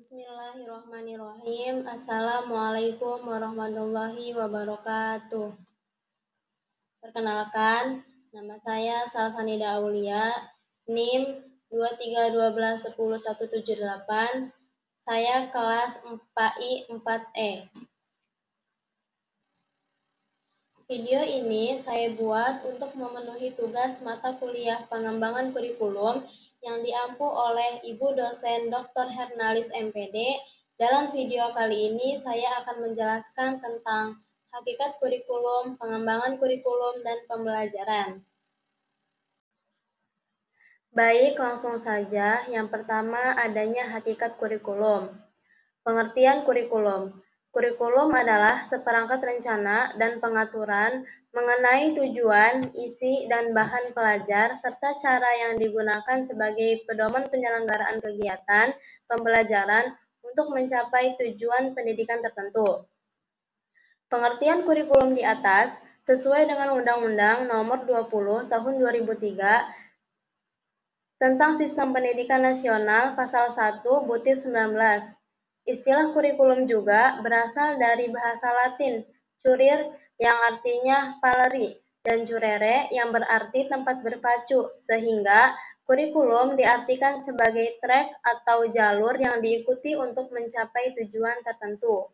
Bismillahirrahmanirrahim. Assalamualaikum warahmatullahi wabarakatuh. Perkenalkan, nama saya Salsanida Aulia, NIM 23121178. Saya kelas 4I 4E. Video ini saya buat untuk memenuhi tugas mata kuliah pengembangan kurikulum yang diampu oleh Ibu dosen Dr. Hernalis MPD. Dalam video kali ini saya akan menjelaskan tentang hakikat kurikulum, pengembangan kurikulum, dan pembelajaran. Baik, langsung saja. Yang pertama, adanya hakikat kurikulum. Pengertian kurikulum. Kurikulum adalah seperangkat rencana dan pengaturan mengenai tujuan, isi, dan bahan pelajar, serta cara yang digunakan sebagai pedoman penyelenggaraan kegiatan pembelajaran untuk mencapai tujuan pendidikan tertentu. Pengertian kurikulum di atas sesuai dengan Undang-Undang Nomor 20 Tahun 2003 tentang Sistem Pendidikan Nasional Pasal 1 Butir 19. Istilah kurikulum juga berasal dari bahasa Latin curir yang artinya paleri dan curere yang berarti tempat berpacu, sehingga kurikulum diartikan sebagai trek atau jalur yang diikuti untuk mencapai tujuan tertentu.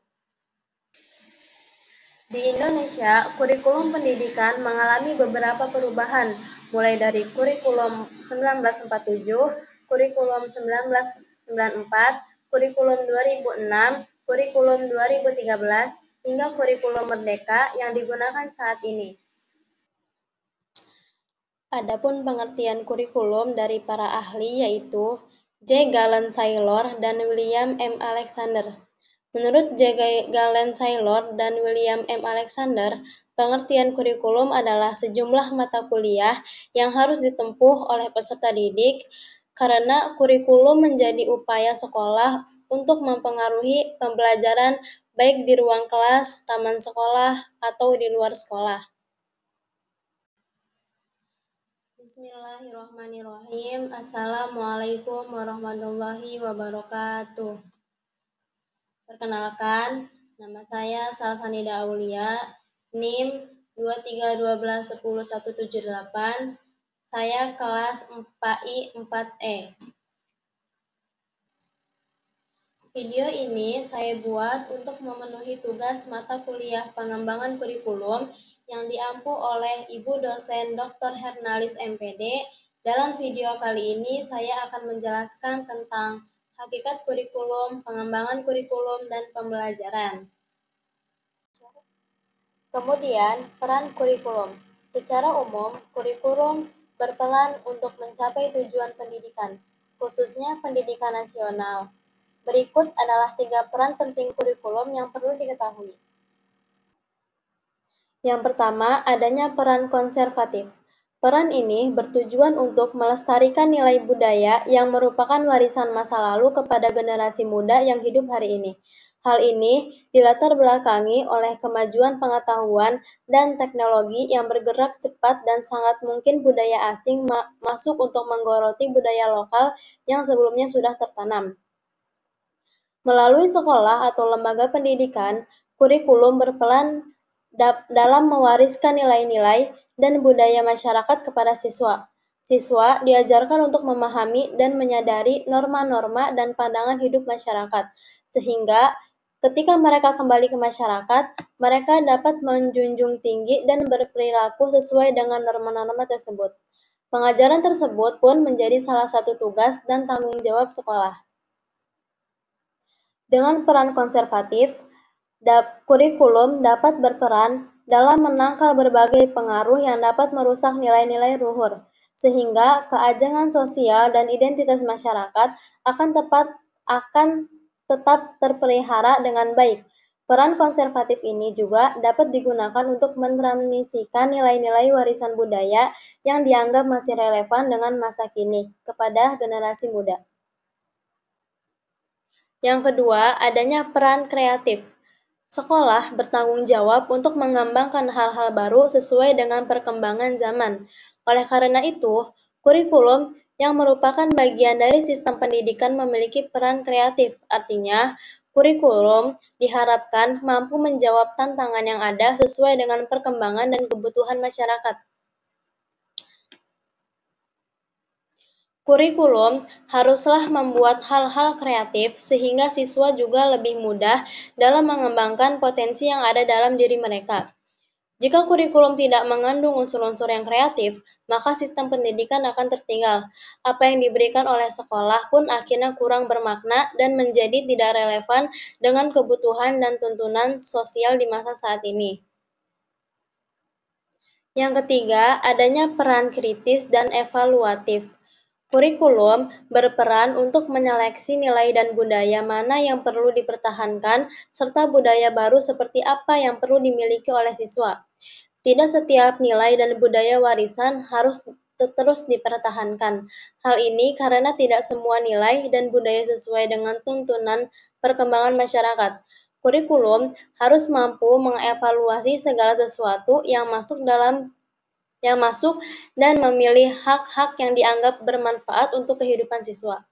Di Indonesia, kurikulum pendidikan mengalami beberapa perubahan, mulai dari kurikulum 1947, kurikulum 1994, kurikulum 2006, kurikulum 2013, hingga kurikulum merdeka yang digunakan saat ini. Adapun pengertian kurikulum dari para ahli yaitu J. Galen Saylor dan William M. Alexander. Menurut J. Galen Saylor dan William M. Alexander, pengertian kurikulum adalah sejumlah mata kuliah yang harus ditempuh oleh peserta didik karena kurikulum menjadi upaya sekolah untuk mempengaruhi pembelajaran baik di ruang kelas, taman sekolah, atau di luar sekolah. Bismillahirrahmanirrahim. Assalamualaikum warahmatullahi wabarakatuh. Perkenalkan, nama saya Salsanida Aulia, NIM 23121178. Saya kelas 4I 4E. Video ini saya buat untuk memenuhi tugas mata kuliah pengembangan kurikulum yang diampu oleh Ibu dosen Dr. Hernalis MPD. Dalam video kali ini saya akan menjelaskan tentang hakikat kurikulum, pengembangan kurikulum, dan pembelajaran. Kemudian, peran kurikulum. Secara umum, kurikulum berperan untuk mencapai tujuan pendidikan, khususnya pendidikan nasional. Berikut adalah 3 peran penting kurikulum yang perlu diketahui. Yang pertama, adanya peran konservatif. Peran ini bertujuan untuk melestarikan nilai budaya yang merupakan warisan masa lalu kepada generasi muda yang hidup hari ini. Hal ini dilatar belakangi oleh kemajuan pengetahuan dan teknologi yang bergerak cepat dan sangat mungkin budaya asing masuk untuk menggoroti budaya lokal yang sebelumnya sudah tertanam. Melalui sekolah atau lembaga pendidikan, kurikulum berperan dalam mewariskan nilai-nilai dan budaya masyarakat kepada siswa. Siswa diajarkan untuk memahami dan menyadari norma-norma dan pandangan hidup masyarakat, sehingga ketika mereka kembali ke masyarakat, mereka dapat menjunjung tinggi dan berperilaku sesuai dengan norma-norma tersebut. Pengajaran tersebut pun menjadi salah satu tugas dan tanggung jawab sekolah. Dengan peran konservatif, kurikulum dapat berperan dalam menangkal berbagai pengaruh yang dapat merusak nilai-nilai luhur, sehingga keajengan sosial dan identitas masyarakat akan tetap terpelihara dengan baik. Peran konservatif ini juga dapat digunakan untuk mentransmisikan nilai-nilai warisan budaya yang dianggap masih relevan dengan masa kini kepada generasi muda. Yang kedua, adanya peran kreatif. Sekolah bertanggung jawab untuk mengembangkan hal-hal baru sesuai dengan perkembangan zaman. Oleh karena itu, kurikulum yang merupakan bagian dari sistem pendidikan memiliki peran kreatif. Artinya, kurikulum diharapkan mampu menjawab tantangan yang ada sesuai dengan perkembangan dan kebutuhan masyarakat. Kurikulum haruslah membuat hal-hal kreatif sehingga siswa juga lebih mudah dalam mengembangkan potensi yang ada dalam diri mereka. Jika kurikulum tidak mengandung unsur-unsur yang kreatif, maka sistem pendidikan akan tertinggal. Apa yang diberikan oleh sekolah pun akhirnya kurang bermakna dan menjadi tidak relevan dengan kebutuhan dan tuntunan sosial di masa saat ini. Yang ketiga, adanya peran kritis dan evaluatif. Kurikulum berperan untuk menyeleksi nilai dan budaya mana yang perlu dipertahankan, serta budaya baru seperti apa yang perlu dimiliki oleh siswa. Tidak setiap nilai dan budaya warisan harus terus dipertahankan. Hal ini karena tidak semua nilai dan budaya sesuai dengan tuntunan perkembangan masyarakat. Kurikulum harus mampu mengevaluasi segala sesuatu yang masuk dan memilih hak-hak yang dianggap bermanfaat untuk kehidupan siswa.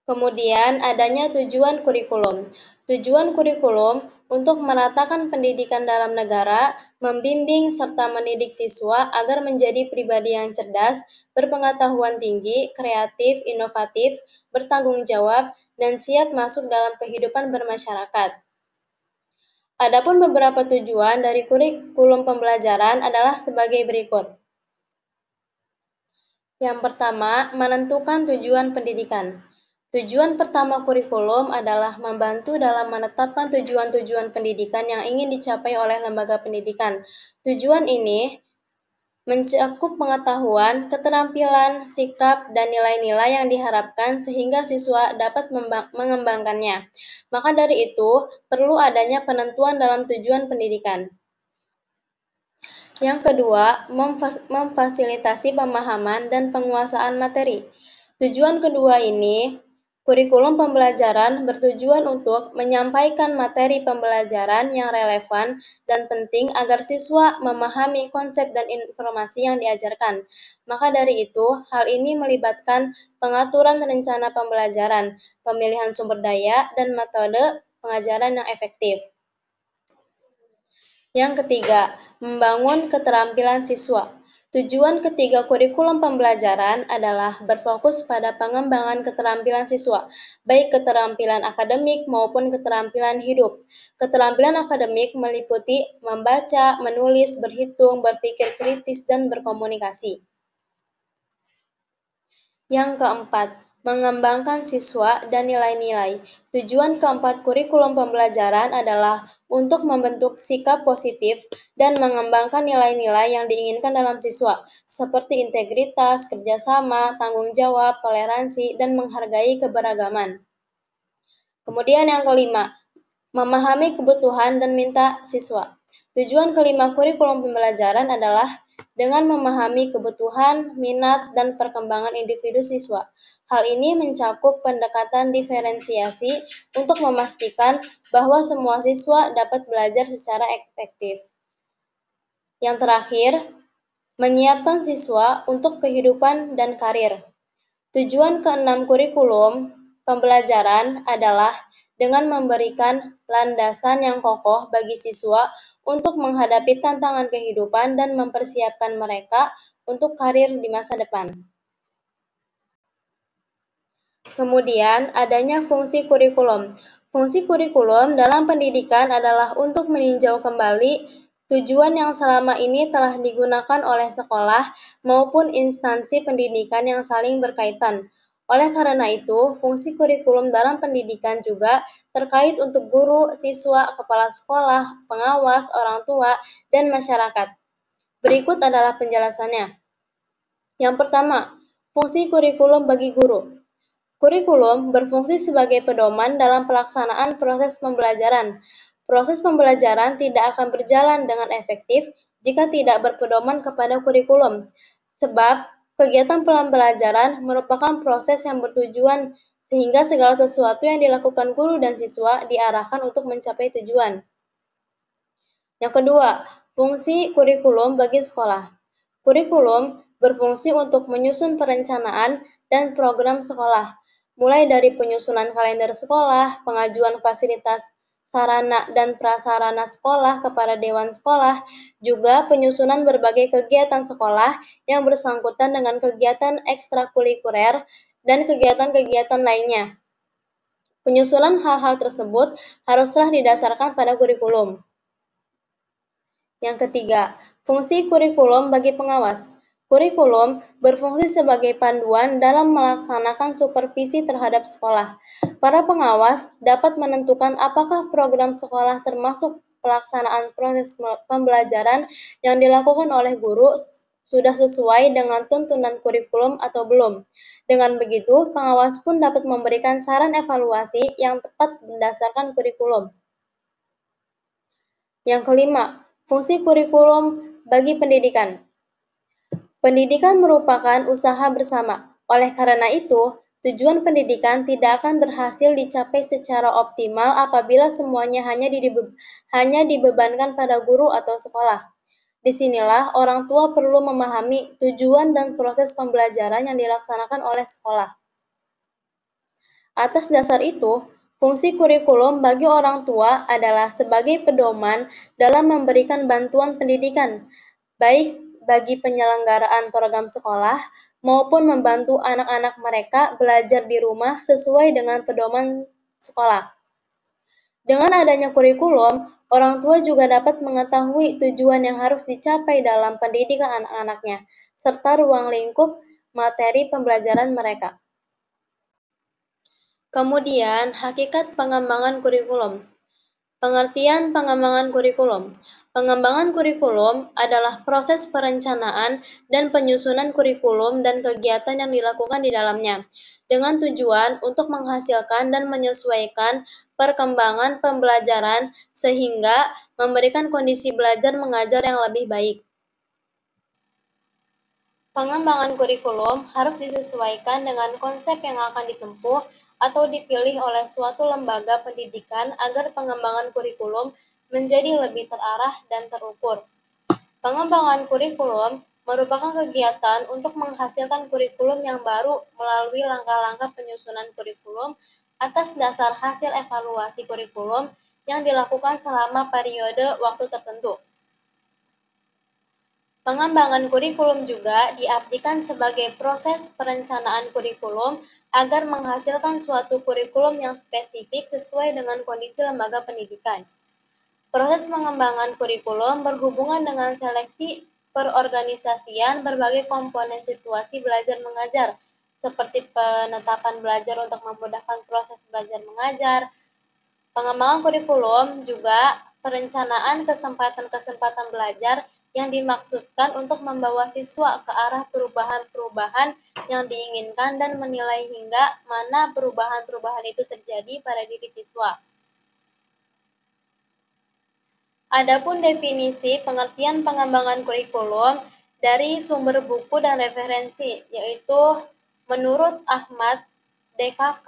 Kemudian adanya tujuan kurikulum. Tujuan kurikulum untuk meratakan pendidikan dalam negara, membimbing serta mendidik siswa agar menjadi pribadi yang cerdas, berpengetahuan tinggi, kreatif, inovatif, bertanggung jawab, dan siap masuk dalam kehidupan bermasyarakat. Adapun beberapa tujuan dari kurikulum pembelajaran adalah sebagai berikut. Yang pertama, menentukan tujuan pendidikan. Tujuan pertama kurikulum adalah membantu dalam menetapkan tujuan-tujuan pendidikan yang ingin dicapai oleh lembaga pendidikan. Tujuan ini mencakup pengetahuan, keterampilan, sikap, dan nilai-nilai yang diharapkan sehingga siswa dapat mengembangkannya. Maka dari itu, perlu adanya penentuan dalam tujuan pendidikan. Yang kedua, memfasilitasi pemahaman dan penguasaan materi. Tujuan kedua ini, kurikulum pembelajaran bertujuan untuk menyampaikan materi pembelajaran yang relevan dan penting agar siswa memahami konsep dan informasi yang diajarkan. Maka dari itu, hal ini melibatkan pengaturan rencana pembelajaran, pemilihan sumber daya, dan metode pengajaran yang efektif. Yang ketiga, membangun keterampilan siswa. Tujuan ketiga kurikulum pembelajaran adalah berfokus pada pengembangan keterampilan siswa, baik keterampilan akademik maupun keterampilan hidup. Keterampilan akademik meliputi membaca, menulis, berhitung, berpikir kritis, dan berkomunikasi. Yang keempat, mengembangkan siswa dan nilai-nilai. Tujuan keempat kurikulum pembelajaran adalah untuk membentuk sikap positif dan mengembangkan nilai-nilai yang diinginkan dalam siswa, seperti integritas, kerjasama, tanggung jawab, toleransi, dan menghargai keberagaman. Kemudian yang kelima, memahami kebutuhan dan minta siswa. Tujuan kelima kurikulum pembelajaran adalah dengan memahami kebutuhan, minat, dan perkembangan individu siswa. Hal ini mencakup pendekatan diferensiasi untuk memastikan bahwa semua siswa dapat belajar secara efektif. Yang terakhir, menyiapkan siswa untuk kehidupan dan karir. Tujuan keenam kurikulum pembelajaran adalah dengan memberikan landasan yang kokoh bagi siswa untuk menghadapi tantangan kehidupan dan mempersiapkan mereka untuk karir di masa depan. Kemudian, adanya fungsi kurikulum. Fungsi kurikulum dalam pendidikan adalah untuk meninjau kembali tujuan yang selama ini telah digunakan oleh sekolah maupun instansi pendidikan yang saling berkaitan. Oleh karena itu, fungsi kurikulum dalam pendidikan juga terkait untuk guru, siswa, kepala sekolah, pengawas, orang tua, dan masyarakat. Berikut adalah penjelasannya. Yang pertama, fungsi kurikulum bagi guru. Kurikulum berfungsi sebagai pedoman dalam pelaksanaan proses pembelajaran. Proses pembelajaran tidak akan berjalan dengan efektif jika tidak berpedoman kepada kurikulum, sebab kegiatan pembelajaran merupakan proses yang bertujuan sehingga segala sesuatu yang dilakukan guru dan siswa diarahkan untuk mencapai tujuan. Yang kedua, fungsi kurikulum bagi sekolah. Kurikulum berfungsi untuk menyusun perencanaan dan program sekolah, mulai dari penyusunan kalender sekolah, pengajuan fasilitas sarana dan prasarana sekolah kepada dewan sekolah, juga penyusunan berbagai kegiatan sekolah yang bersangkutan dengan kegiatan ekstrakurikuler dan kegiatan-kegiatan lainnya. Penyusunan hal-hal tersebut haruslah didasarkan pada kurikulum. Yang ketiga, fungsi kurikulum bagi pengawas. Kurikulum berfungsi sebagai panduan dalam melaksanakan supervisi terhadap sekolah. Para pengawas dapat menentukan apakah program sekolah termasuk pelaksanaan proses pembelajaran yang dilakukan oleh guru sudah sesuai dengan tuntunan kurikulum atau belum. Dengan begitu, pengawas pun dapat memberikan saran evaluasi yang tepat berdasarkan kurikulum. Yang kelima, fungsi kurikulum bagi pendidikan. Pendidikan merupakan usaha bersama. Oleh karena itu, tujuan pendidikan tidak akan berhasil dicapai secara optimal apabila semuanya hanya dibebankan pada guru atau sekolah. Disinilah orang tua perlu memahami tujuan dan proses pembelajaran yang dilaksanakan oleh sekolah. Atas dasar itu, fungsi kurikulum bagi orang tua adalah sebagai pedoman dalam memberikan bantuan pendidikan, baik bagi penyelenggaraan program sekolah maupun membantu anak-anak mereka belajar di rumah sesuai dengan pedoman sekolah. Dengan adanya kurikulum, orang tua juga dapat mengetahui tujuan yang harus dicapai dalam pendidikan anak-anaknya, serta ruang lingkup materi pembelajaran mereka. Kemudian, hakikat pengembangan kurikulum. Pengertian pengembangan kurikulum. Pengembangan kurikulum adalah proses perencanaan dan penyusunan kurikulum dan kegiatan yang dilakukan di dalamnya, dengan tujuan untuk menghasilkan dan menyesuaikan perkembangan pembelajaran sehingga memberikan kondisi belajar mengajar yang lebih baik. Pengembangan kurikulum harus disesuaikan dengan konsep yang akan ditempuh atau dipilih oleh suatu lembaga pendidikan agar pengembangan kurikulum menjadi lebih terarah dan terukur. Pengembangan kurikulum merupakan kegiatan untuk menghasilkan kurikulum yang baru melalui langkah-langkah penyusunan kurikulum atas dasar hasil evaluasi kurikulum yang dilakukan selama periode waktu tertentu. Pengembangan kurikulum juga diartikan sebagai proses perencanaan kurikulum agar menghasilkan suatu kurikulum yang spesifik sesuai dengan kondisi lembaga pendidikan. Proses pengembangan kurikulum berhubungan dengan seleksi perorganisasian berbagai komponen situasi belajar mengajar, seperti penetapan belajar untuk memudahkan proses belajar mengajar. Pengembangan kurikulum juga perencanaan kesempatan-kesempatan belajar yang dimaksudkan untuk membawa siswa ke arah perubahan-perubahan yang diinginkan dan menilai hingga mana perubahan-perubahan itu terjadi pada diri siswa. Adapun definisi pengertian pengembangan kurikulum dari sumber buku dan referensi, yaitu menurut Ahmad DKK,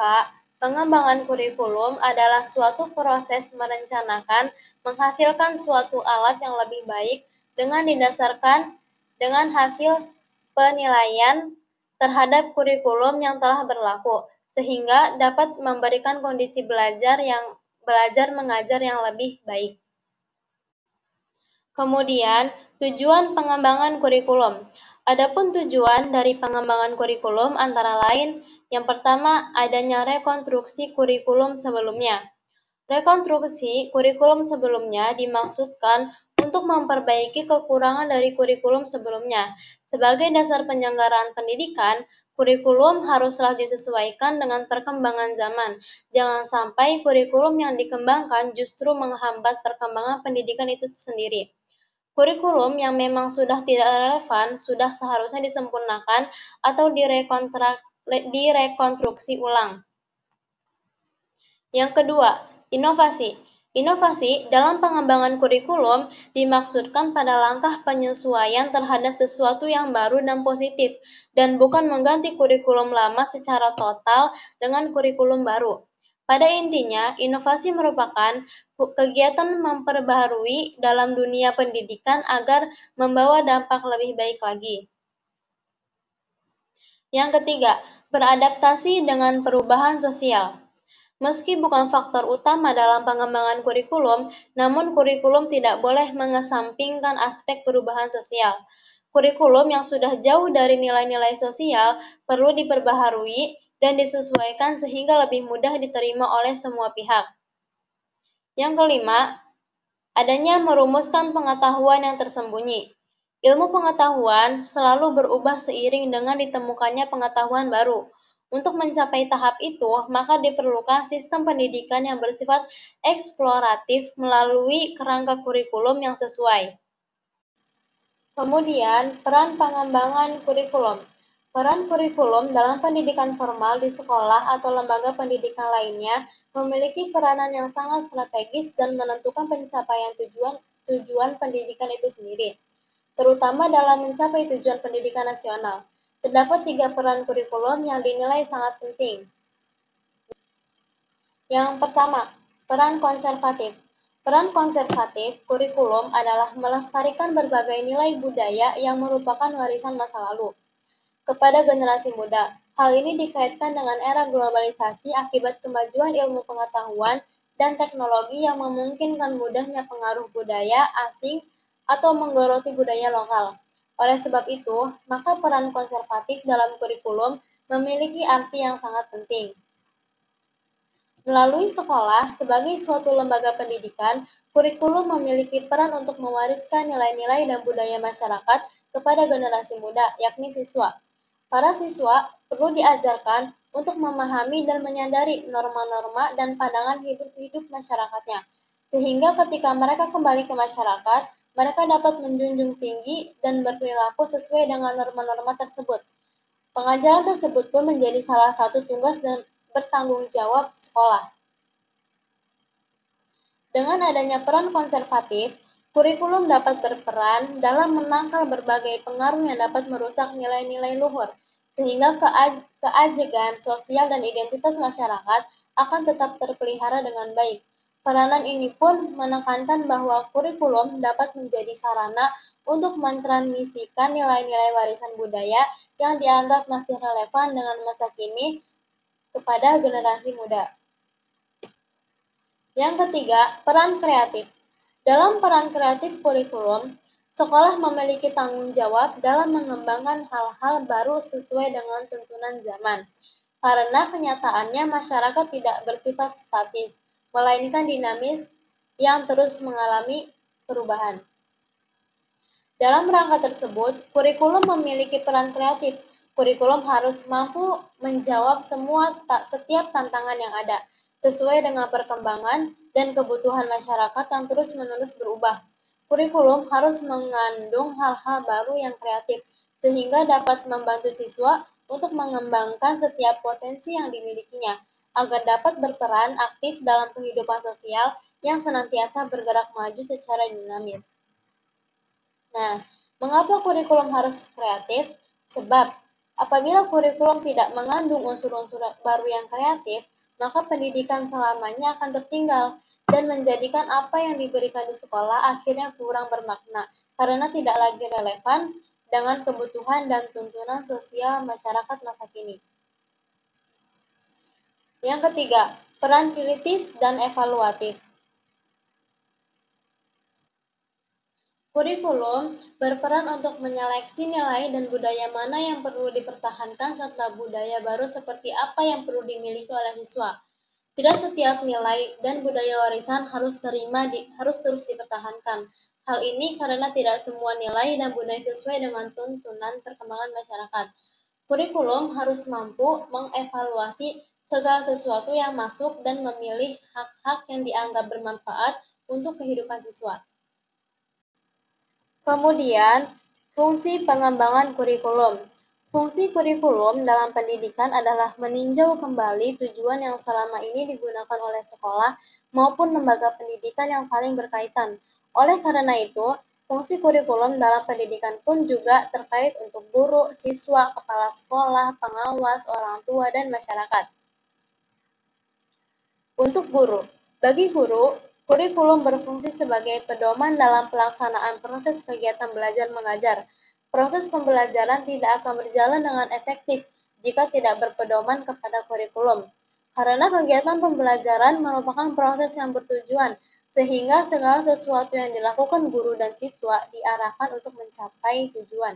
pengembangan kurikulum adalah suatu proses merencanakan menghasilkan suatu alat yang lebih baik dengan didasarkan dengan hasil penilaian terhadap kurikulum yang telah berlaku, sehingga dapat memberikan kondisi belajar mengajar yang lebih baik. Kemudian, tujuan pengembangan kurikulum. Adapun tujuan dari pengembangan kurikulum antara lain, yang pertama adanya rekonstruksi kurikulum sebelumnya. Rekonstruksi kurikulum sebelumnya dimaksudkan untuk memperbaiki kekurangan dari kurikulum sebelumnya. Sebagai dasar penyelenggaraan pendidikan, kurikulum haruslah disesuaikan dengan perkembangan zaman. Jangan sampai kurikulum yang dikembangkan justru menghambat perkembangan pendidikan itu sendiri. Kurikulum yang memang sudah tidak relevan sudah seharusnya disempurnakan atau direkonstruksi ulang. Yang kedua, inovasi. Inovasi dalam pengembangan kurikulum dimaksudkan pada langkah penyesuaian terhadap sesuatu yang baru dan positif, dan bukan mengganti kurikulum lama secara total dengan kurikulum baru. Pada intinya, inovasi merupakan kegiatan memperbaharui dalam dunia pendidikan agar membawa dampak lebih baik lagi. Yang ketiga, beradaptasi dengan perubahan sosial. Meski bukan faktor utama dalam pengembangan kurikulum, namun kurikulum tidak boleh mengesampingkan aspek perubahan sosial. Kurikulum yang sudah jauh dari nilai-nilai sosial perlu diperbaharui dan disesuaikan sehingga lebih mudah diterima oleh semua pihak. Yang kelima, adanya merumuskan pengetahuan yang tersembunyi. Ilmu pengetahuan selalu berubah seiring dengan ditemukannya pengetahuan baru. Untuk mencapai tahap itu, maka diperlukan sistem pendidikan yang bersifat eksploratif melalui kerangka kurikulum yang sesuai. Kemudian, peran pengembangan kurikulum. Peran kurikulum dalam pendidikan formal di sekolah atau lembaga pendidikan lainnya memiliki peranan yang sangat strategis dan menentukan pencapaian tujuan pendidikan itu sendiri, terutama dalam mencapai tujuan pendidikan nasional. Terdapat 3 peran kurikulum yang dinilai sangat penting. Yang pertama, peran konservatif. Peran konservatif kurikulum adalah melestarikan berbagai nilai budaya yang merupakan warisan masa lalu kepada generasi muda. Hal ini dikaitkan dengan era globalisasi akibat kemajuan ilmu pengetahuan dan teknologi yang memungkinkan mudahnya pengaruh budaya asing atau menggeroti budaya lokal. Oleh sebab itu, maka peran konservatif dalam kurikulum memiliki arti yang sangat penting. Melalui sekolah, sebagai suatu lembaga pendidikan, kurikulum memiliki peran untuk mewariskan nilai-nilai dan budaya masyarakat kepada generasi muda, yakni siswa. Para siswa perlu diajarkan untuk memahami dan menyadari norma-norma dan pandangan hidup masyarakatnya, sehingga ketika mereka kembali ke masyarakat, mereka dapat menjunjung tinggi dan berperilaku sesuai dengan norma-norma tersebut. Pengajaran tersebut pun menjadi salah satu tugas dan bertanggung jawab sekolah. Dengan adanya peran konservatif, kurikulum dapat berperan dalam menangkal berbagai pengaruh yang dapat merusak nilai-nilai luhur, sehingga keajegan sosial dan identitas masyarakat akan tetap terpelihara dengan baik. Peranan ini pun menekankan bahwa kurikulum dapat menjadi sarana untuk mentransmisikan nilai-nilai warisan budaya yang dianggap masih relevan dengan masa kini kepada generasi muda. Yang ketiga, peran kreatif. Dalam peran kreatif kurikulum, sekolah memiliki tanggung jawab dalam mengembangkan hal-hal baru sesuai dengan tuntunan zaman. Karena kenyataannya masyarakat tidak bersifat statis, melainkan dinamis yang terus mengalami perubahan. Dalam rangka tersebut, kurikulum memiliki peran kreatif. Kurikulum harus mampu menjawab setiap tantangan yang ada, sesuai dengan perkembangan dan kebutuhan masyarakat yang terus-menerus berubah. Kurikulum harus mengandung hal-hal baru yang kreatif, sehingga dapat membantu siswa untuk mengembangkan setiap potensi yang dimilikinya, agar dapat berperan aktif dalam kehidupan sosial yang senantiasa bergerak maju secara dinamis. Nah, mengapa kurikulum harus kreatif? Sebab apabila kurikulum tidak mengandung unsur-unsur baru yang kreatif, maka pendidikan selamanya akan tertinggal dan menjadikan apa yang diberikan di sekolah akhirnya kurang bermakna karena tidak lagi relevan dengan kebutuhan dan tuntunan sosial masyarakat masa kini. Yang ketiga, peran kritis dan evaluatif. Kurikulum berperan untuk menyeleksi nilai dan budaya mana yang perlu dipertahankan serta budaya baru seperti apa yang perlu dimiliki oleh siswa. Tidak setiap nilai dan budaya warisan harus terus dipertahankan. Hal ini karena tidak semua nilai dan budaya sesuai dengan tuntunan perkembangan masyarakat. Kurikulum harus mampu mengevaluasi segala sesuatu yang masuk dan memilih hak-hak yang dianggap bermanfaat untuk kehidupan siswa. Kemudian, fungsi pengembangan kurikulum. Fungsi kurikulum dalam pendidikan adalah meninjau kembali tujuan yang selama ini digunakan oleh sekolah maupun lembaga pendidikan yang saling berkaitan. Oleh karena itu, fungsi kurikulum dalam pendidikan pun juga terkait untuk guru, siswa, kepala sekolah, pengawas, orang tua, dan masyarakat. Untuk guru, bagi guru, kurikulum berfungsi sebagai pedoman dalam pelaksanaan proses kegiatan belajar mengajar. Proses pembelajaran tidak akan berjalan dengan efektif jika tidak berpedoman kepada kurikulum. Karena kegiatan pembelajaran merupakan proses yang bertujuan, sehingga segala sesuatu yang dilakukan guru dan siswa diarahkan untuk mencapai tujuan.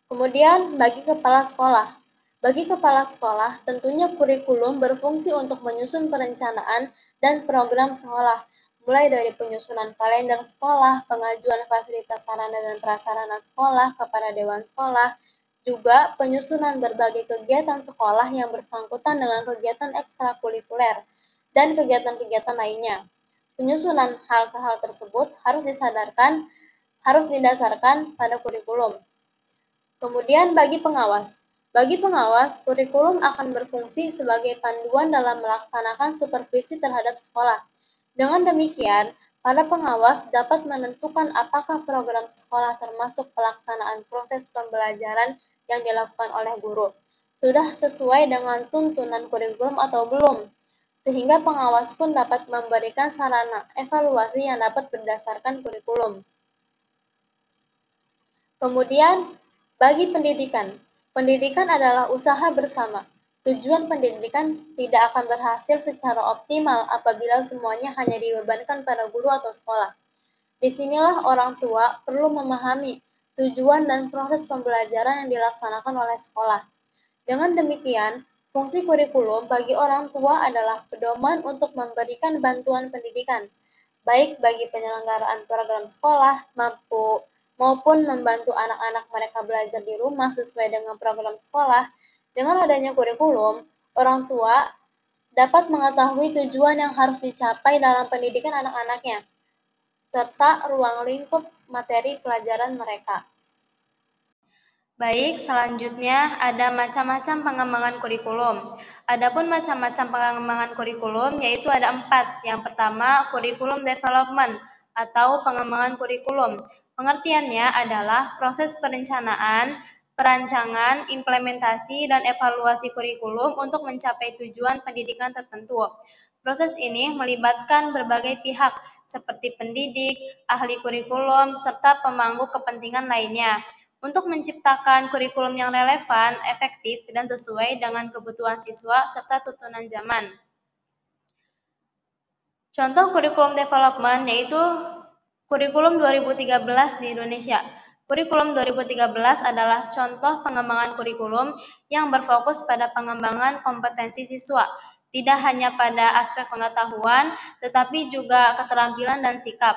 Kemudian, bagi kepala sekolah. Bagi kepala sekolah, tentunya kurikulum berfungsi untuk menyusun perencanaan dan program sekolah, mulai dari penyusunan kalender sekolah, pengajuan fasilitas sarana dan prasarana sekolah kepada dewan sekolah, juga penyusunan berbagai kegiatan sekolah yang bersangkutan dengan kegiatan ekstrakurikuler dan kegiatan-kegiatan lainnya. Penyusunan hal-hal tersebut harus didasarkan pada kurikulum. Kemudian bagi pengawas. Bagi pengawas, kurikulum akan berfungsi sebagai panduan dalam melaksanakan supervisi terhadap sekolah. Dengan demikian, para pengawas dapat menentukan apakah program sekolah termasuk pelaksanaan proses pembelajaran yang dilakukan oleh guru sudah sesuai dengan tuntunan kurikulum atau belum, sehingga pengawas pun dapat memberikan sarana evaluasi yang dapat berdasarkan kurikulum. Kemudian, bagi pendidikan, pendidikan adalah usaha bersama. Tujuan pendidikan tidak akan berhasil secara optimal apabila semuanya hanya dibebankan pada guru atau sekolah. Disinilah orang tua perlu memahami tujuan dan proses pembelajaran yang dilaksanakan oleh sekolah. Dengan demikian, fungsi kurikulum bagi orang tua adalah pedoman untuk memberikan bantuan pendidikan, baik bagi penyelenggaraan program sekolah maupun membantu anak-anak mereka belajar di rumah sesuai dengan program sekolah. Dengan adanya kurikulum, orang tua dapat mengetahui tujuan yang harus dicapai dalam pendidikan anak-anaknya, serta ruang lingkup materi pelajaran mereka. Baik, selanjutnya ada macam-macam pengembangan kurikulum. Adapun macam-macam pengembangan kurikulum yaitu ada 4. Yang pertama, kurikulum development atau pengembangan kurikulum. Pengertiannya adalah proses perencanaan, perancangan, implementasi, dan evaluasi kurikulum untuk mencapai tujuan pendidikan tertentu. Proses ini melibatkan berbagai pihak seperti pendidik, ahli kurikulum, serta pemangku kepentingan lainnya untuk menciptakan kurikulum yang relevan, efektif, dan sesuai dengan kebutuhan siswa serta tuntunan zaman. Contoh kurikulum development yaitu kurikulum 2013 di Indonesia. Kurikulum 2013 adalah contoh pengembangan kurikulum yang berfokus pada pengembangan kompetensi siswa, tidak hanya pada aspek pengetahuan, tetapi juga keterampilan dan sikap.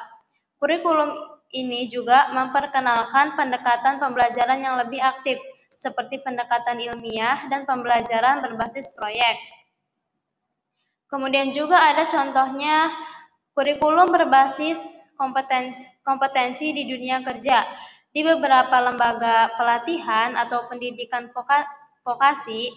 Kurikulum ini juga memperkenalkan pendekatan pembelajaran yang lebih aktif, seperti pendekatan ilmiah dan pembelajaran berbasis proyek. Kemudian juga ada contohnya kurikulum berbasis kompetensi di dunia kerja. Di beberapa lembaga pelatihan atau pendidikan vokasi,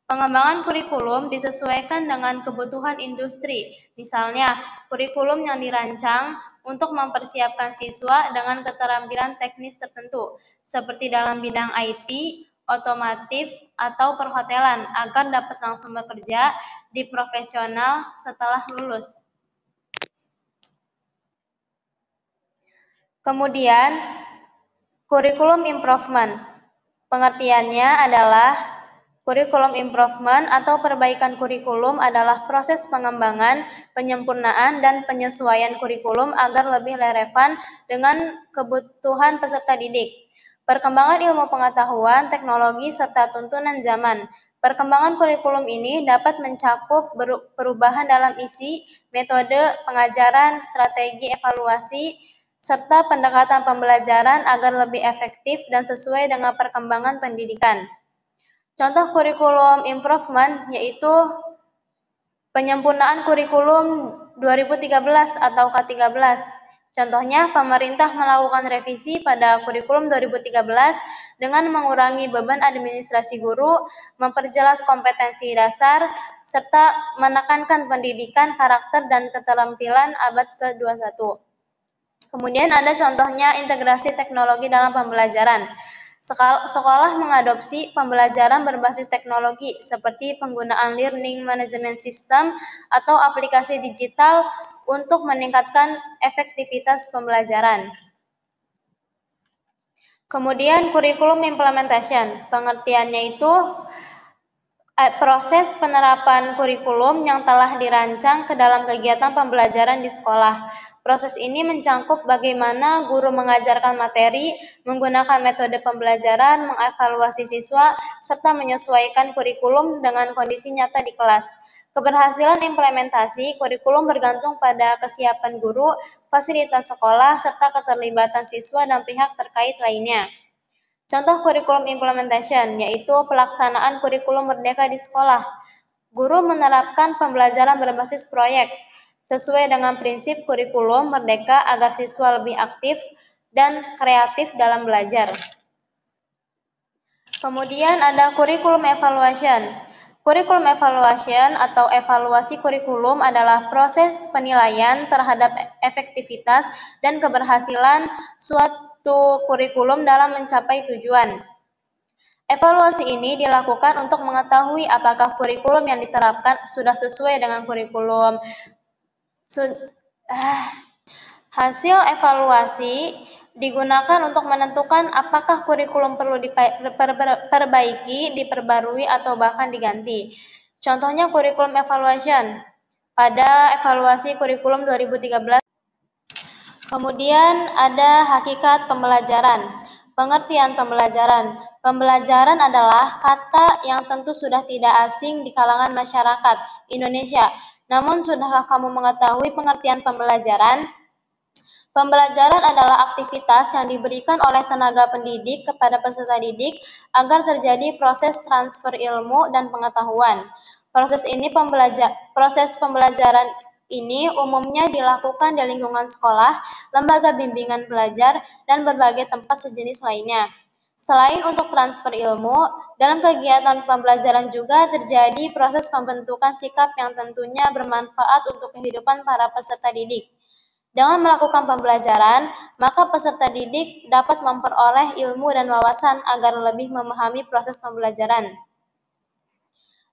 pengembangan kurikulum disesuaikan dengan kebutuhan industri. Misalnya, kurikulum yang dirancang untuk mempersiapkan siswa dengan keterampilan teknis tertentu, seperti dalam bidang IT, otomotif, atau perhotelan, agar dapat langsung bekerja di profesional setelah lulus. Kemudian, kurikulum improvement. Pengertiannya adalah kurikulum improvement atau perbaikan kurikulum adalah proses pengembangan, penyempurnaan, dan penyesuaian kurikulum agar lebih relevan dengan kebutuhan peserta didik. Perkembangan ilmu pengetahuan, teknologi, serta tuntunan zaman. Perkembangan kurikulum ini dapat mencakup perubahan dalam isi, metode pengajaran, strategi evaluasi, serta pendekatan pembelajaran agar lebih efektif dan sesuai dengan perkembangan pendidikan. Contoh kurikulum improvement yaitu penyempurnaan kurikulum 2013 atau K13. Contohnya, pemerintah melakukan revisi pada kurikulum 2013 dengan mengurangi beban administrasi guru, memperjelas kompetensi dasar, serta menekankan pendidikan, karakter, dan keterampilan abad ke-21. Kemudian ada contohnya integrasi teknologi dalam pembelajaran. Sekolah mengadopsi pembelajaran berbasis teknologi seperti penggunaan learning management system atau aplikasi digital untuk meningkatkan efektivitas pembelajaran. Kemudian kurikulum implementation, pengertiannya itu proses penerapan kurikulum yang telah dirancang ke dalam kegiatan pembelajaran di sekolah. Proses ini mencakup bagaimana guru mengajarkan materi, menggunakan metode pembelajaran, mengevaluasi siswa, serta menyesuaikan kurikulum dengan kondisi nyata di kelas. Keberhasilan implementasi kurikulum bergantung pada kesiapan guru, fasilitas sekolah, serta keterlibatan siswa dan pihak terkait lainnya. Contoh kurikulum implementation, yaitu pelaksanaan kurikulum merdeka di sekolah. Guru menerapkan pembelajaran berbasis proyek, sesuai dengan prinsip kurikulum merdeka agar siswa lebih aktif dan kreatif dalam belajar. Kemudian ada kurikulum evaluation. Kurikulum evaluation atau evaluasi kurikulum adalah proses penilaian terhadap efektivitas dan keberhasilan suatu kurikulum dalam mencapai tujuan. Evaluasi ini dilakukan untuk mengetahui apakah kurikulum yang diterapkan sudah sesuai dengan kurikulum. Hasil evaluasi digunakan untuk menentukan apakah kurikulum perlu diperbaiki, diperbarui, atau bahkan diganti. Contohnya kurikulum evaluation pada evaluasi kurikulum 2013. Kemudian ada hakikat pembelajaran. Pengertian pembelajaran. Pembelajaran adalah kata yang tentu sudah tidak asing di kalangan masyarakat Indonesia. Namun, sudahkah kamu mengetahui pengertian pembelajaran? Pembelajaran adalah aktivitas yang diberikan oleh tenaga pendidik kepada peserta didik agar terjadi proses transfer ilmu dan pengetahuan. Proses pembelajaran ini umumnya dilakukan di lingkungan sekolah, lembaga bimbingan belajar, dan berbagai tempat sejenis lainnya. Selain untuk transfer ilmu, dalam kegiatan pembelajaran juga terjadi proses pembentukan sikap yang tentunya bermanfaat untuk kehidupan para peserta didik. Dengan melakukan pembelajaran, maka peserta didik dapat memperoleh ilmu dan wawasan agar lebih memahami proses pembelajaran.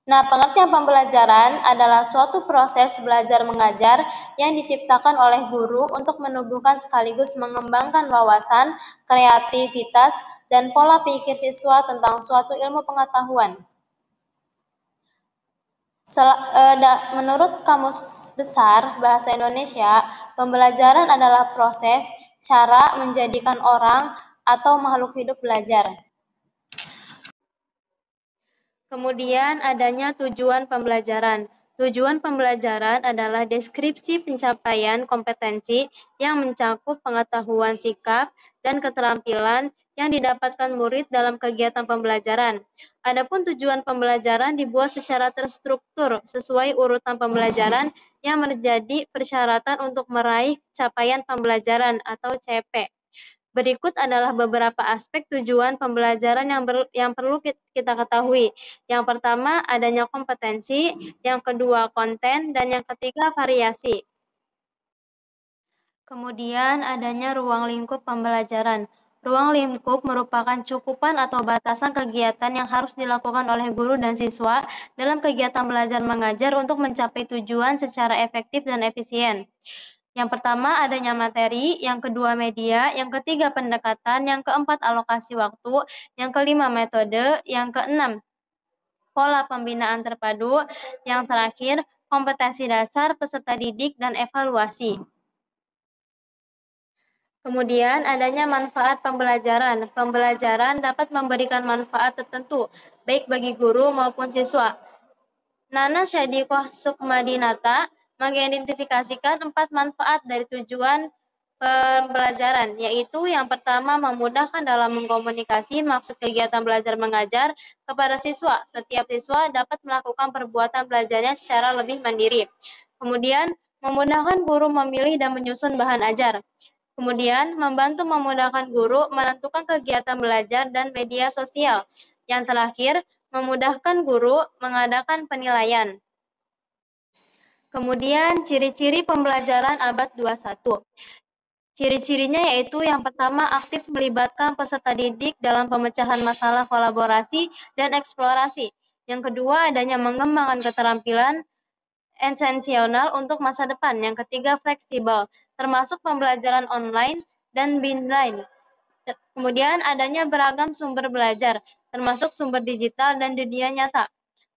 Nah, pengertian pembelajaran adalah suatu proses belajar mengajar yang diciptakan oleh guru untuk menumbuhkan sekaligus mengembangkan wawasan, kreativitas, dan pola pikir siswa tentang suatu ilmu pengetahuan. Menurut Kamus Besar Bahasa Indonesia, pembelajaran adalah proses, cara menjadikan orang atau makhluk hidup belajar. Kemudian adanya tujuan pembelajaran. Tujuan pembelajaran adalah deskripsi pencapaian kompetensi yang mencakup pengetahuan sikap dan keterampilan yang didapatkan murid dalam kegiatan pembelajaran. Adapun tujuan pembelajaran dibuat secara terstruktur sesuai urutan pembelajaran yang menjadi persyaratan untuk meraih capaian pembelajaran atau CP. Berikut adalah beberapa aspek tujuan pembelajaran yang perlu kita ketahui. Yang pertama, adanya kompetensi, yang kedua, konten, dan yang ketiga, variasi. Kemudian adanya ruang lingkup pembelajaran. Ruang lingkup merupakan cukupan atau batasan kegiatan yang harus dilakukan oleh guru dan siswa dalam kegiatan belajar mengajar untuk mencapai tujuan secara efektif dan efisien. Yang pertama adanya materi, yang kedua media, yang ketiga pendekatan, yang keempat alokasi waktu, yang kelima metode, yang keenam pola pembinaan terpadu, yang terakhir kompetensi dasar peserta didik dan evaluasi. Kemudian adanya manfaat pembelajaran. Pembelajaran dapat memberikan manfaat tertentu, baik bagi guru maupun siswa. Nana Syadikoh Sukmadinata mengidentifikasikan 4 manfaat dari tujuan pembelajaran, yaitu yang pertama memudahkan dalam mengkomunikasi maksud kegiatan belajar mengajar kepada siswa. Setiap siswa dapat melakukan perbuatan belajarnya secara lebih mandiri. Kemudian, memudahkan guru memilih dan menyusun bahan ajar. Kemudian, membantu memudahkan guru menentukan kegiatan belajar dan media sosial. Yang terakhir, memudahkan guru mengadakan penilaian. Kemudian, ciri-ciri pembelajaran abad 21. Ciri-cirinya yaitu yang pertama, aktif melibatkan peserta didik dalam pemecahan masalah kolaborasi dan eksplorasi. Yang kedua, adanya mengembangkan keterampilan esensial untuk masa depan. Yang ketiga, fleksibel, termasuk pembelajaran online dan binline. Kemudian adanya beragam sumber belajar, termasuk sumber digital dan dunia nyata.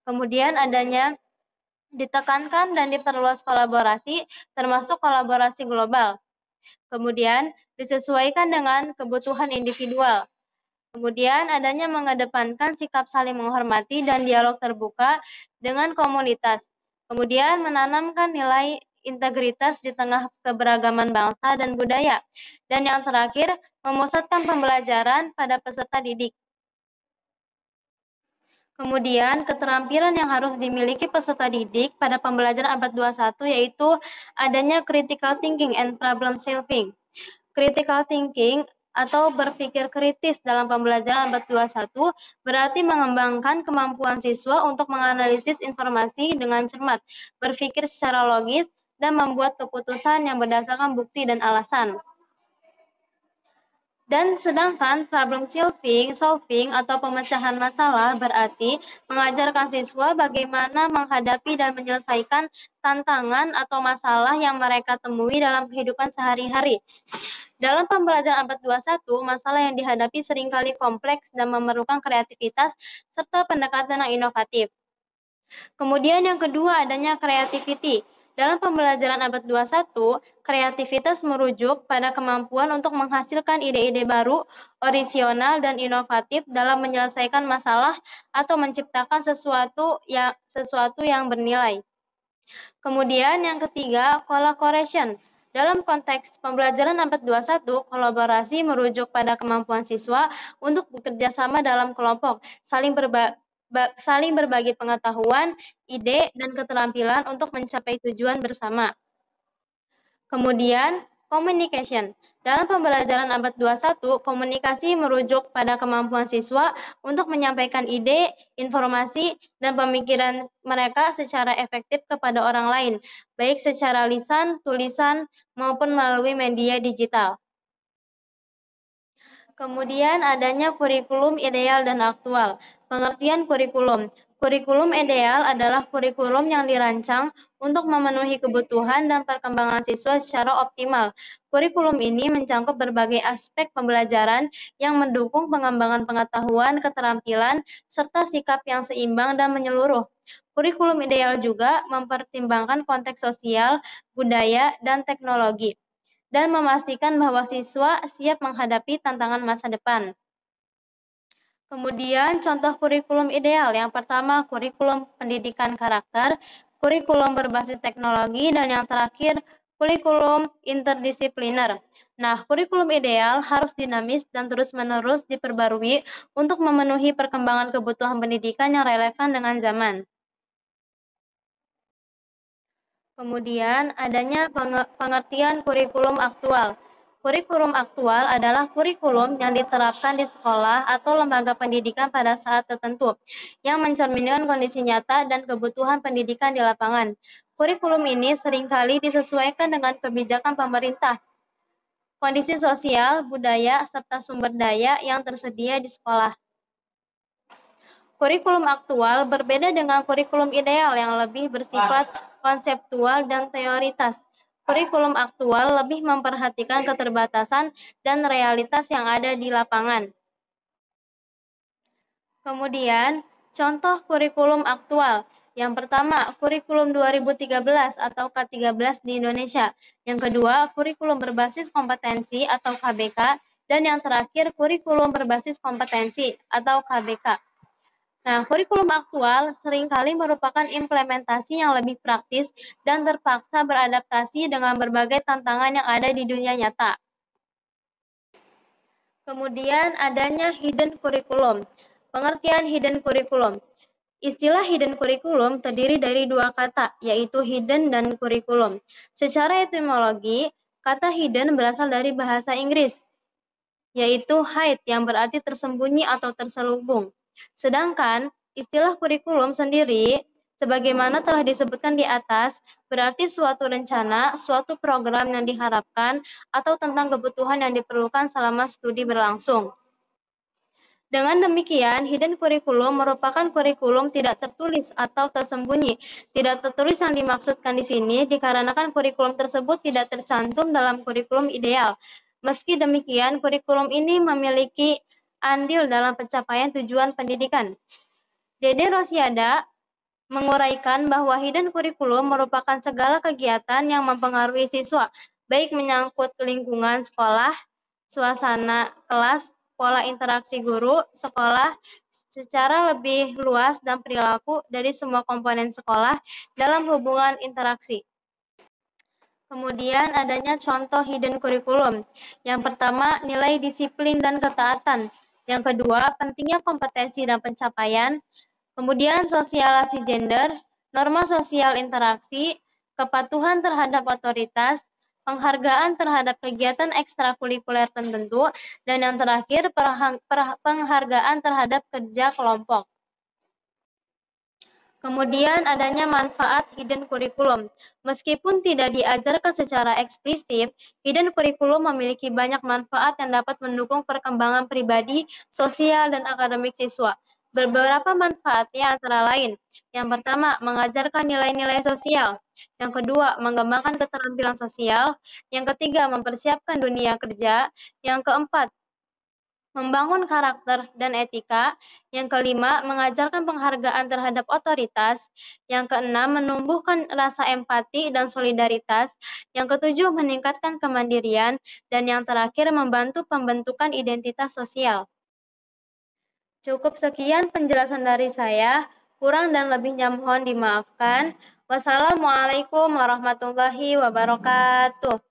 Kemudian adanya ditekankan dan diperluas kolaborasi, termasuk kolaborasi global. Kemudian disesuaikan dengan kebutuhan individual. Kemudian adanya mengedepankan sikap saling menghormati dan dialog terbuka dengan komunitas. Kemudian menanamkan nilai integritas di tengah keberagaman bangsa dan budaya. Dan yang terakhir, memusatkan pembelajaran pada peserta didik. Kemudian, keterampilan yang harus dimiliki peserta didik pada pembelajaran abad 21 yaitu adanya critical thinking and problem solving. Critical thinking atau berpikir kritis dalam pembelajaran abad 21 berarti mengembangkan kemampuan siswa untuk menganalisis informasi dengan cermat, berpikir secara logis, dan membuat keputusan yang berdasarkan bukti dan alasan. Dan sedangkan problem solving atau pemecahan masalah berarti mengajarkan siswa bagaimana menghadapi dan menyelesaikan tantangan atau masalah yang mereka temui dalam kehidupan sehari-hari. Dalam pembelajaran abad 21, masalah yang dihadapi seringkali kompleks dan memerlukan kreativitas serta pendekatan yang inovatif. Kemudian yang kedua adanya creativity. Dalam pembelajaran abad 21, kreativitas merujuk pada kemampuan untuk menghasilkan ide-ide baru, orisinal, dan inovatif dalam menyelesaikan masalah atau menciptakan sesuatu yang bernilai. Kemudian yang ketiga, collaboration. Dalam konteks pembelajaran abad 21, kolaborasi merujuk pada kemampuan siswa untuk bekerja sama dalam kelompok, saling berbagi pengetahuan, ide, dan keterampilan untuk mencapai tujuan bersama. Kemudian, communication. Dalam pembelajaran abad 21, komunikasi merujuk pada kemampuan siswa untuk menyampaikan ide, informasi, dan pemikiran mereka secara efektif kepada orang lain, baik secara lisan, tulisan, maupun melalui media digital. Kemudian adanya kurikulum ideal dan aktual. Pengertian kurikulum. Kurikulum ideal adalah kurikulum yang dirancang untuk memenuhi kebutuhan dan perkembangan siswa secara optimal. Kurikulum ini mencakup berbagai aspek pembelajaran yang mendukung pengembangan pengetahuan, keterampilan, serta sikap yang seimbang dan menyeluruh. Kurikulum ideal juga mempertimbangkan konteks sosial, budaya, dan teknologi, dan memastikan bahwa siswa siap menghadapi tantangan masa depan. Kemudian contoh kurikulum ideal, yang pertama kurikulum pendidikan karakter, kurikulum berbasis teknologi, dan yang terakhir kurikulum interdisipliner. Nah, kurikulum ideal harus dinamis dan terus-menerus diperbarui untuk memenuhi perkembangan kebutuhan pendidikan yang relevan dengan zaman. Kemudian adanya pengertian kurikulum aktual. Kurikulum aktual adalah kurikulum yang diterapkan di sekolah atau lembaga pendidikan pada saat tertentu, yang mencerminkan kondisi nyata dan kebutuhan pendidikan di lapangan. Kurikulum ini seringkali disesuaikan dengan kebijakan pemerintah, kondisi sosial, budaya, serta sumber daya yang tersedia di sekolah. Kurikulum aktual berbeda dengan kurikulum ideal yang lebih bersifat konseptual dan teoritas. Kurikulum aktual lebih memperhatikan keterbatasan dan realitas yang ada di lapangan. Kemudian, contoh kurikulum aktual. Yang pertama, kurikulum 2013 atau K13 di Indonesia. Yang kedua, kurikulum berbasis kompetensi atau KBK. Dan yang terakhir, kurikulum berbasis kompetensi atau KBK. Nah, kurikulum aktual seringkali merupakan implementasi yang lebih praktis dan terpaksa beradaptasi dengan berbagai tantangan yang ada di dunia nyata. Kemudian adanya hidden curriculum. Pengertian hidden curriculum. Istilah hidden curriculum terdiri dari dua kata, yaitu hidden dan curriculum. Secara etimologi, kata hidden berasal dari bahasa Inggris, yaitu hide yang berarti tersembunyi atau terselubung. Sedangkan istilah kurikulum sendiri, sebagaimana telah disebutkan di atas, berarti suatu rencana, suatu program yang diharapkan, atau tentang kebutuhan yang diperlukan selama studi berlangsung. Dengan demikian, hidden curriculum merupakan kurikulum tidak tertulis atau tersembunyi. Tidak tertulis yang dimaksudkan di sini dikarenakan kurikulum tersebut tidak tercantum dalam kurikulum ideal. Meski demikian, kurikulum ini memiliki andil dalam pencapaian tujuan pendidikan. Dede Rosiada menguraikan bahwa hidden kurikulum merupakan segala kegiatan yang mempengaruhi siswa, baik menyangkut lingkungan sekolah, suasana kelas, pola interaksi guru, sekolah, secara lebih luas dan perilaku dari semua komponen sekolah dalam hubungan interaksi. Kemudian adanya contoh hidden kurikulum. Yang pertama, nilai disiplin dan ketaatan. Yang kedua, pentingnya kompetensi dan pencapaian. Kemudian sosialisasi gender, norma sosial interaksi, kepatuhan terhadap otoritas, penghargaan terhadap kegiatan ekstrakurikuler tertentu, dan yang terakhir penghargaan terhadap kerja kelompok. Kemudian adanya manfaat hidden kurikulum. Meskipun tidak diajarkan secara eksplisit, hidden kurikulum memiliki banyak manfaat yang dapat mendukung perkembangan pribadi, sosial, dan akademik siswa. Beberapa manfaatnya antara lain. Yang pertama, mengajarkan nilai-nilai sosial. Yang kedua, mengembangkan keterampilan sosial. Yang ketiga, mempersiapkan dunia kerja. Yang keempat, membangun karakter dan etika. Yang kelima, mengajarkan penghargaan terhadap otoritas. Yang keenam, menumbuhkan rasa empati dan solidaritas. Yang ketujuh, meningkatkan kemandirian. Dan yang terakhir, membantu pembentukan identitas sosial. Cukup sekian penjelasan dari saya. Kurang dan lebihnya mohon dimaafkan. Wassalamualaikum warahmatullahi wabarakatuh.